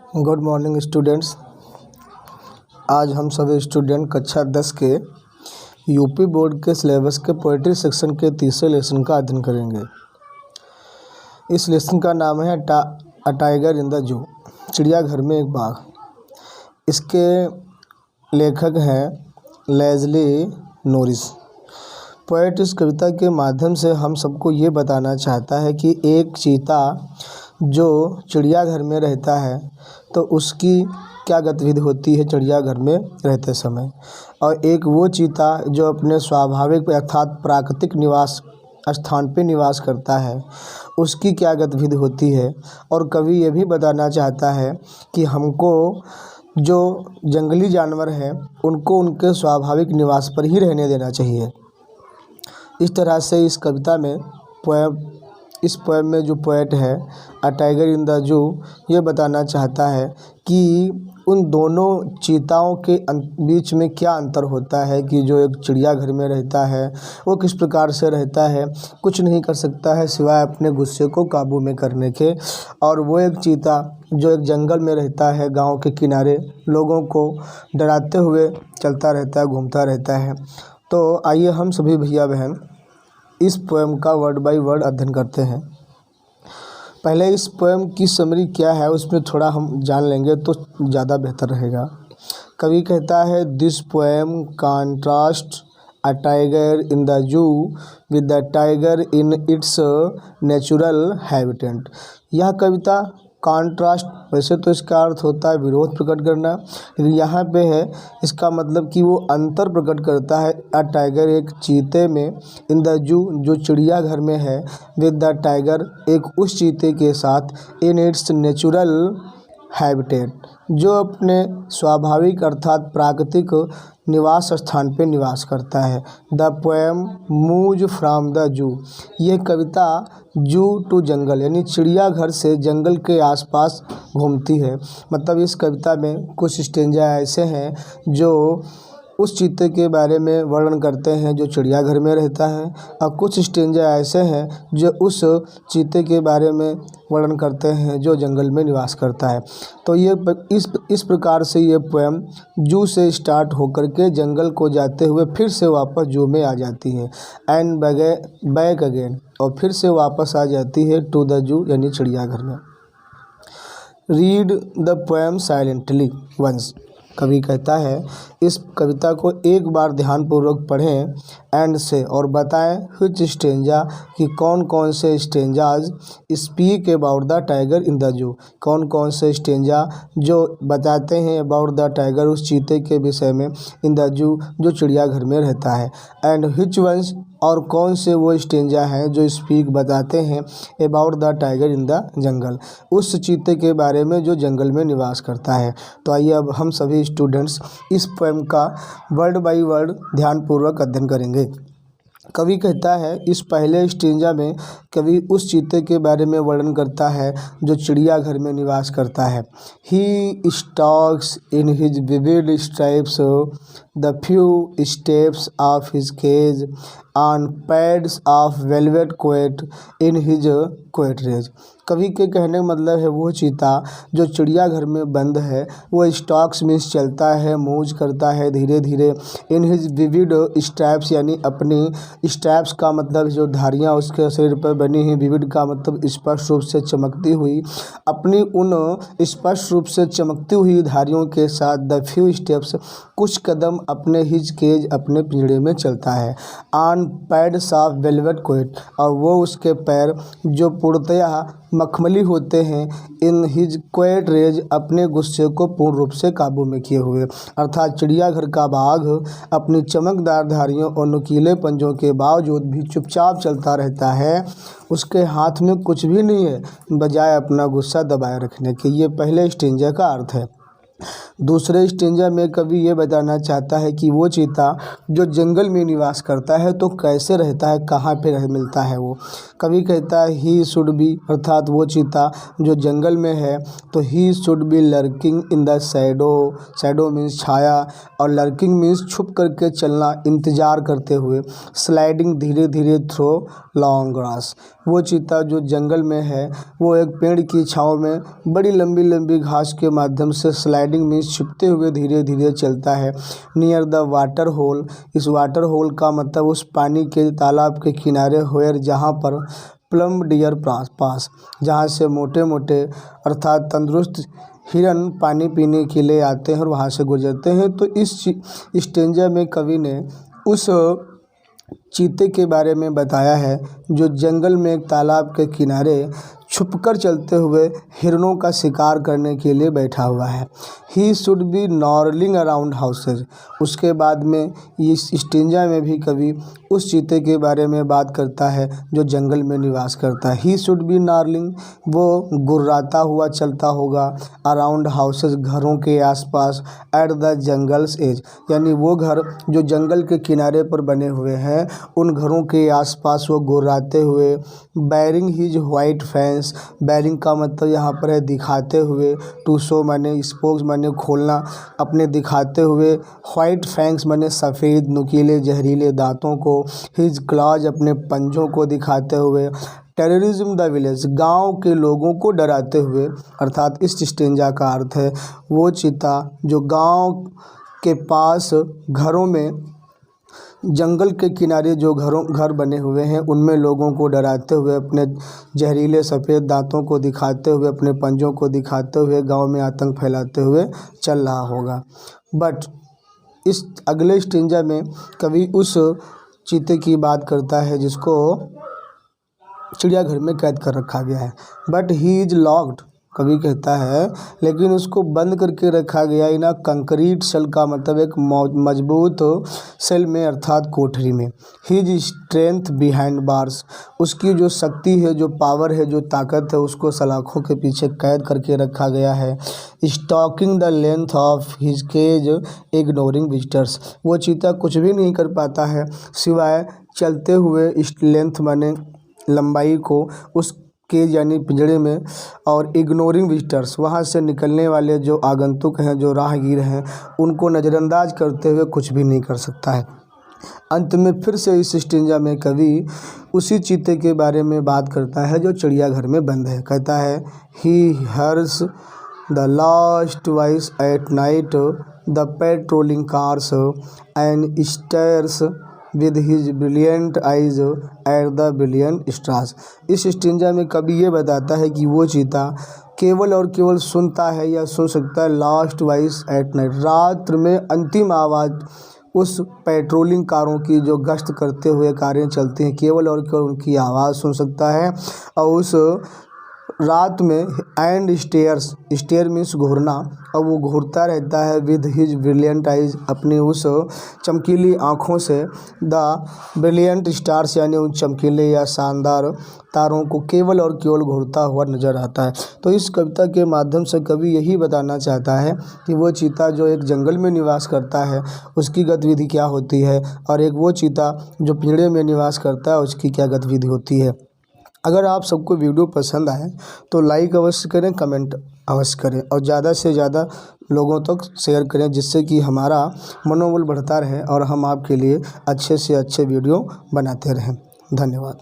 Good morning students. आज हम सभी स्टूडेंट कक्षा 10 के यूपी बोर्ड के सिलेबस के पोएट्री सेक्शन के तीसरे लेसन का अध्ययन करेंगे। इस लेसन का नाम है a tiger in the zoo, चिड़ियाघर में एक बाघ। इसके लेखक हैं लेज़ली नोरिस। पोएट इस कविता के माध्यम से हम सबको ये बताना चाहता है कि एक चीता जो चिड़ियाघर में रहता है तो उसकी क्या गतिविधि होती है चिड़ियाघर में रहते समय, और एक वो चीता जो अपने स्वाभाविक अर्थात प्राकृतिक निवास स्थान पे निवास करता है उसकी क्या गतिविधि होती है। और कवि ये भी बताना चाहता है कि हमको जो जंगली जानवर हैं उनको उनके स्वाभाविक निवास पर ही रहने देना चाहिए। इस तरह से इस कविता में इस पोएम में जो पोएट है a tiger in the zoo ये बताना चाहता है कि उन दोनों चीताओं के बीच में क्या अंतर होता है कि जो एक चिड़ियाघर में रहता है वो किस प्रकार से रहता है, कुछ नहीं कर सकता है सिवाय अपने गुस्से को काबू में करने के, और वो एक चीता जो एक जंगल में रहता है गांव के किनारे लोगों को डराते हुए चलता रहता है, घूमता रहता है। तो आइए हम सभी भैया बहन इस पोएम का वर्ड बाय वर्ड अध्ययन करते हैं। पहले इस पोएम की समरी क्या है उसमें थोड़ा हम जान लेंगे तो ज़्यादा बेहतर रहेगा। कवि कहता है this poem contrast a tiger in the zoo with the tiger in its natural habitat. यह कविता कॉन्ट्रास्ट, वैसे तो इसका अर्थ होता है विरोध प्रकट करना, लेकिन यहाँ पे है इसका मतलब कि वो अंतर प्रकट करता है। अ टाइगर एक चीते में, इन द जू जो चिड़ियाघर में है, विद द टाइगर एक उस चीते के साथ, इन इट्स नेचुरल हैबिटेट जो अपने स्वाभाविक अर्थात प्राकृतिक निवास स्थान पे निवास करता है। The poem move from the zoo, यह कविता जू टू जंगल यानी चिड़ियाघर से जंगल के आसपास घूमती है। मतलब इस कविता में कुछ स्टेंजा ऐसे हैं जो उस चीते के बारे में वर्णन करते हैं जो चिड़ियाघर में रहता है, और कुछ स्टेंजा ऐसे हैं जो उस चीते के बारे में वर्णन करते हैं जो जंगल में निवास करता है। तो ये इस प्रकार से ये पोएम जू से स्टार्ट होकर के जंगल को जाते हुए फिर से वापस जू में आ जाती है, एंड बैक अगेन, और फिर से वापस आ जाती है टू द जू यानी चिड़ियाघर में। Read the poem silently once, कवि कहता है इस कविता को एक बार ध्यानपूर्वक पढ़ें, एंड से और बताएं व्हिच स्टेंजा कि कौन कौन से stanzas speak about the tiger in the zoo, कौन कौन से स्टेंजा जो बताते हैं अबाउट द टाइगर उस चीते के विषय में, इन द जू जो चिड़ियाघर में रहता है, एंड व्हिच वंस और कौन से वो स्टेंजा हैं जो स्पीक बताते हैं about the tiger in the jungle उस चीते के बारे में जो जंगल में निवास करता है। तो आइए अब हम सभी स्टूडेंट्स इस पोएम का वर्ड बाय वर्ड ध्यानपूर्वक अध्ययन करेंगे। कवि कहता है इस पहले स्टेंजा में कवि उस चीते के बारे में वर्णन करता है जो चिड़ियाघर में निवास करता है। He stalks in his vivid stripes the few steps of his cage on pads of velvet quiet in his quiet rage. कवि के कहने का मतलब है वो चीता जो चिड़ियाघर में बंद है वो स्टॉक्स मीन्स चलता है, मूव करता है धीरे धीरे, इन हिज विविड स्ट्रैप्स यानी अपनी स्ट्रैप्स का मतलब जो धारियाँ उसके शरीर पर बनी हुई, विविड का मतलब स्पष्ट रूप से चमकती हुई, अपनी उन स्पष्ट रूप से चमकती हुई धारियों के साथ द फ्यू स्टेप्स कुछ कदम अपने हिज केज अपने पिंजड़े में चलता है, ऑन पैड्स ऑफ वेलवेट कोएट और वो उसके पैर जो पूर्णतया मखमली होते हैं, इन हिज क्वेट रेज अपने गुस्से को पूर्ण रूप से काबू में किए हुए। अर्थात चिड़ियाघर का बाघ अपनी चमकदार धारियों और नुकीले पंजों के बावजूद भी चुपचाप चलता रहता है, उसके हाथ में कुछ भी नहीं है बजाय अपना गुस्सा दबाए रखने के। ये पहले स्टेंजा का अर्थ है। दूसरे स्टेंजा में कवि ये बताना चाहता है कि वो चीता जो जंगल में निवास करता है तो कैसे रहता है, कहाँ पे मिलता है वो। कवि कहता है ही शुड बी, अर्थात वो चीता जो जंगल में है तो he should be lurking in the shadow, shadow means छाया और लर्किंग मीन्स छुप करके चलना, इंतजार करते हुए, स्लाइडिंग धीरे धीरे थ्रो लॉन्ग ग्रास, वो चीता जो जंगल में है वो एक पेड़ की छाँव में बड़ी लंबी लंबी घास के माध्यम से स्लाइडिंग में छिपते हुए धीरे धीरे चलता है नियर द वाटर होल। इस वाटर होल का मतलब उस पानी के तालाब के किनारे होयर जहाँ पर प्लम डियर पास, जहाँ से मोटे मोटे अर्थात तंदुरुस्त हिरन पानी पीने के लिए आते हैं और वहाँ से गुजरते हैं। तो इस स्टेंजा में कवि ने उस चीते के बारे में बताया है जो जंगल में एक तालाब के किनारे छुपकर चलते हुए हिरणों का शिकार करने के लिए बैठा हुआ है। He should be snarling around houses. उसके बाद में इस स्टेंजा में भी कवि उस चीते के बारे में बात करता है जो जंगल में निवास करता है। ही शुड बी नॉर्लिंग, वो गुर्राता हुआ चलता होगा अराउंड हाउसेज, घरों के आसपास, एट द जंगल्स एज, यानी वो घर जो जंगल के किनारे पर बने हुए हैं उन घरों के आसपास वो गुर्राते हुए, bearing his white fans, bearing का मतलब यहाँ पर है दिखाते हुए, टू शो माने स्पोक्स माने खोलना, अपने दिखाते हुए, वाइट फैंक्स माने सफ़ेद नुकीले जहरीले दांतों को, हिज क्लॉज अपने पंजों को दिखाते हुए, टेररिज्म द विलेज, गांव के लोगों को डराते हुए। अर्थात इस स्टेंजा का अर्थ है वो चीता जो गांव के पास घरों में, जंगल के किनारे जो घर बने हुए हैं उनमें लोगों को डराते हुए, अपने जहरीले सफ़ेद दांतों को दिखाते हुए, अपने पंजों को दिखाते हुए गांव में आतंक फैलाते हुए चल रहा होगा। बट इस अगले स्टेंजा में कवि उस चीते की बात करता है जिसको चिड़ियाघर में कैद कर रखा गया है। बट ही इज़ लॉक्ड, कवि कहता है लेकिन उसको बंद करके रखा गया इन अ कंक्रीट सेल, का मतलब एक मजबूत सेल में अर्थात कोठरी में। हिज स्ट्रेंथ बिहाइंड बार्स, उसकी जो शक्ति है, जो पावर है, जो ताकत है, उसको सलाखों के पीछे कैद करके रखा गया है। Stalking the length of his cage ignoring visitors, वो चीता कुछ भी नहीं कर पाता है सिवाय चलते हुए इस लेंथ माने लंबाई को उस केज यानी पिंजड़े में, और इग्नोरिंग विजिटर्स, वहाँ से निकलने वाले जो आगंतुक हैं, जो राहगीर हैं, उनको नज़रअंदाज करते हुए कुछ भी नहीं कर सकता है। अंत में फिर से इस स्टेंजा में कवि उसी चीते के बारे में बात करता है जो चिड़ियाघर में बंद है। कहता है he hears the last voice at night the patrolling cars and stares with his brilliant eyes at the brilliant stars. इस स्टेंजा में कवि ये बताता है कि वो चीता केवल और केवल सुनता है या सुन सकता है लास्ट वॉइस एट नाइट, रात में अंतिम आवाज़ उस पेट्रोलिंग कारों की जो गश्त करते हुए कारें चलती हैं, केवल और केवल उनकी आवाज़ सुन सकता है। और उस रात में एंड स्टेयर्स, स्टेयर मीन्स घूरना, और वो घूरता रहता है विद हिज ब्रिलियंट आइज, अपनी उस चमकीली आँखों से, द ब्रिलियंट स्टार्स यानी उन चमकीले या शानदार तारों को केवल और केवल घूरता हुआ नज़र आता है। तो इस कविता के माध्यम से कवि यही बताना चाहता है कि वो चीता जो एक जंगल में निवास करता है उसकी गतिविधि क्या होती है, और एक वो चीता जो पिंजड़े में निवास करता है उसकी क्या गतिविधि होती है। अगर आप सबको वीडियो पसंद आए तो लाइक अवश्य करें, कमेंट अवश्य करें और ज़्यादा से ज़्यादा लोगों तक शेयर करें, जिससे कि हमारा मनोबल बढ़ता रहे और हम आपके लिए अच्छे से अच्छे वीडियो बनाते रहें। धन्यवाद।